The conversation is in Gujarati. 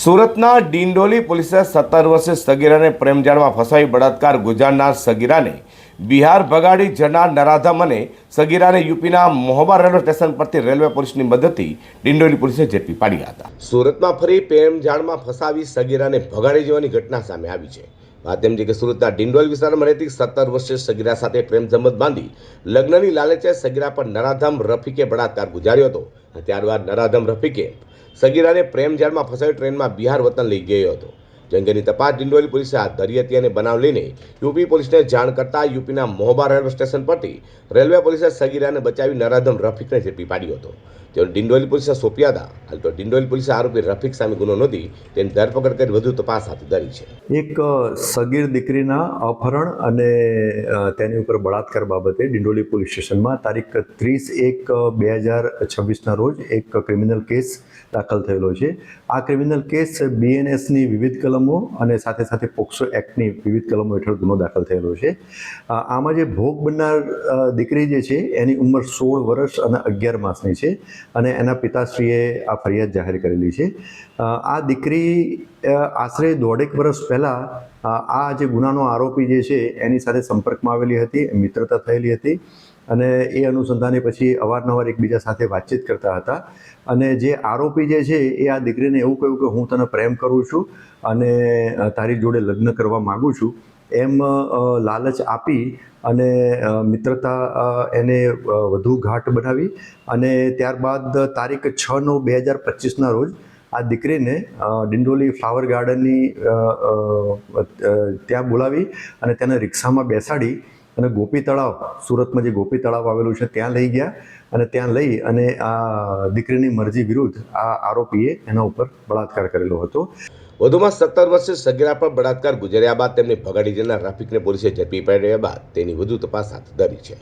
સુરતના ડિંડોલી પોલીસે 17 વર્ષીય સગીરાને પ્રેમજાળમાં ફસાવી બળાત્કાર ગુજારનાર સગીરાને બિહાર ભગાડી જનાર નરાધમ અને સગીરાને યુપીના મહોબા રેલવે સ્ટેશન પરથી રેલવે પોલીસની મદદથી ડિંડોલી પોલીસે ઝડપી પાડ્યા હતા। સુરતમાં ફરી પ્રેમજાળમાં ફસાવી સગીરાને ભગાડી જવાની ઘટના સામે આવી છે। વાત એમ છે કે સુરતના ડિંડોલી વિસ્તારમાં રહેતી 17 વર્ષીય સગીરા સાથે પ્રેમ સંબંધ બાંધી લગ્નની લાલચે સગીરા પર નરાધમ રફીકે બળાત્કાર ગુજાર્યો હતો। ત્યારબાદ નરાધમ રફીકે સગીરાને પ્રેમજાળમાં ફસાવી ટ્રેનમાં બિહાર વતન લઈ ગયો હતો। જે અંગેની તપાસ ડિંડોલી પોલીસે હાથ ધરી હતી અને બનાવ લઈને યુપી પોલીસને જાણ કરતા યુપીના મહોબા રેલવે સ્ટેશન પરથી રેલવે પોલીસે સગીરાને બચાવી નરાધમ રફીકને ઝડપી પાડ્યો હતો। તેઓ ડિંડોલી પોલીસે સોંપ્યા હતા। હાલ તો ડિંડોલી પોલીસે આરોપી રફીક સામે ગુનો નોંધી તેની ધરપકડ કરી વધુ તપાસ હાથ ધરી છે। એક સગીર દીકરીના અપહરણ અને તેની ઉપર બળાત્કાર બાબતે ડિંડોલી પોલીસ સ્ટેશનમાં તારીખ 30/1/2026ના રોજ એક ક્રિમિનલ કેસ દાખલ થયેલો છે। આ ક્રિમિનલ કેસ બીએનએસની વિવિધ કલમો અને સાથે સાથે પોક્સો એક્ટની વિવિધ કલમો હેઠળ ગુનો દાખલ થયેલો છે। આમાં જે ભોગ બનનાર દીકરી જે છે એની ઉંમર 16 વર્ષ અને 11 માસની છે અને એના પિતાશ્રીએ આ ફરિયાદ જાહેર કરેલી છે। આ દીકરી આશરે 1.5 વર્ષ પહેલાં આ જે ગુનાનો આરોપી જે છે એની સાથે સંપર્કમાં આવેલી હતી, મિત્રતા થયેલી હતી અને એ અનુસંધાને પછી અવારનવાર એકબીજા સાથે વાતચીત કરતા હતા અને જે આરોપી જે છે એ આ દીકરીને એવું કહ્યું કે હું તને પ્રેમ કરું છું અને તારી જોડે લગ્ન કરવા માગું છું એમ લાલચ આપી અને મિત્રતા એને વધુ ઘાટ બનાવી અને ત્યારબાદ તારીખ 6/9/2025ના રોજ આ દીકરીને ડિંડોલી ફ્લાવર ગાર્ડનની ત્યાં બોલાવી અને તેને રિક્ષામાં બેસાડી અને ગોપી તળાવ, સુરતમાં જે ગોપી તળાવ આવેલું છે ત્યાં લઈ ગયા અને ત્યાં લઈ અને આ દીકરીની મરજી વિરુદ્ધ આ આરોપીએ એના ઉપર બળાત્કાર કરેલો હતો। વધુમાં 17 વર્ષીય સગીરા પર બળાત્કાર ગુજાર્યા બાદ તેમને ભગાડી જનાર રફીકને પોલીસે ઝડપી પાડ્યા બાદ તેની વધુ તપાસ હાથ ધરી છે।